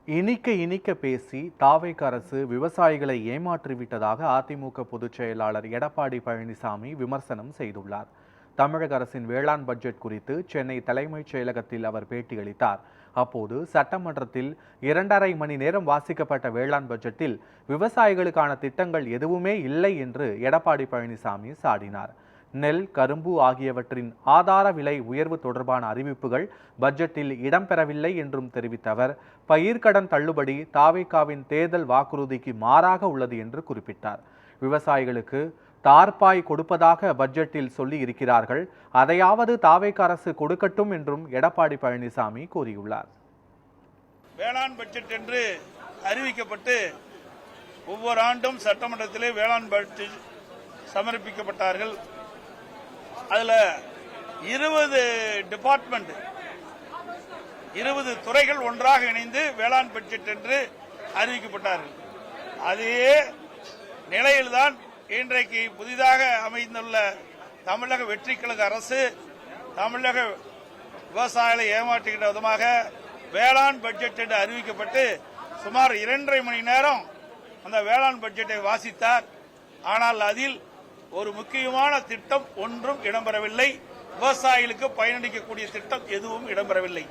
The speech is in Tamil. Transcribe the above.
இனிக்க பேசி தாவேக அரசு விவசாயிகளை ஏமாற்றிவிட்டதாக அதிமுக பொதுச் செயலாளர் எடப்பாடி பழனிசாமி விமர்சனம் செய்துள்ளார். தமிழக அரசின் வேளாண் பட்ஜெட் குறித்து சென்னை தலைமைச் செயலகத்தில் அவர் பேட்டியளித்தார். அப்போது சட்டமன்றத்தில் 2½ மணி நேரம் வாசிக்கப்பட்ட வேளாண் பட்ஜெட்டில் விவசாயிகளுக்கான திட்டங்கள் எதுவுமே இல்லை என்று எடப்பாடி பழனிசாமி சாடினார். நெல், கரும்பு ஆகியவற்றின் ஆதார விலை உயர்வு தொடர்பான அறிவிப்புகள் பட்ஜெட்டில் இடம்பெறவில்லை என்றும் தெரிவித்த அவர், பயிர்க்கடன் தள்ளுபடி தாவேகாவின் தேர்தல் வாக்குறுதிக்கு மாறாக உள்ளது என்று குறிப்பிட்டார். விவசாயிகளுக்கு தார்பாய் கொடுப்பதாக பட்ஜெட்டில் சொல்லி இருக்கிறார்கள், அதையாவது தாவேக அரசு கொடுக்கட்டும் என்றும் எடப்பாடி பழனிசாமி கூறியுள்ளார். வேளாண் பட்ஜெட் என்று அறிவிக்கப்பட்டு ஒவ்வொரு ஆண்டும் சட்டமன்றத்திலே வேளாண் பட்ஜெட் சமர்ப்பிக்கப்பட்டார்கள். அதுல 20 டிபார்ட்மெண்ட் 20 துறைகள் ஒன்றாக இணைந்து வேளாண் பட்ஜெட் என்று அறிவிக்கப்பட்டார்கள். அதே நிலையில்தான் இன்றைக்கு புதிதாக அமைந்துள்ள தமிழக வெற்றி கழக அரசு தமிழக விவசாயிகளை ஏமாற்றுகின்ற விதமாக வேளாண் பட்ஜெட் என்று அறிவிக்கப்பட்டு சுமார் 2½ மணி நேரம் அந்த வேளாண் பட்ஜெட்டை வாசித்தார். ஆனால் அதில் ஒரு முக்கியமான திட்டம் ஒன்றும் இடம்பெறவில்லை. விவசாயிகளுக்கு பயனளிக்கக்கூடிய திட்டம் எதுவும் இடம்பெறவில்லை.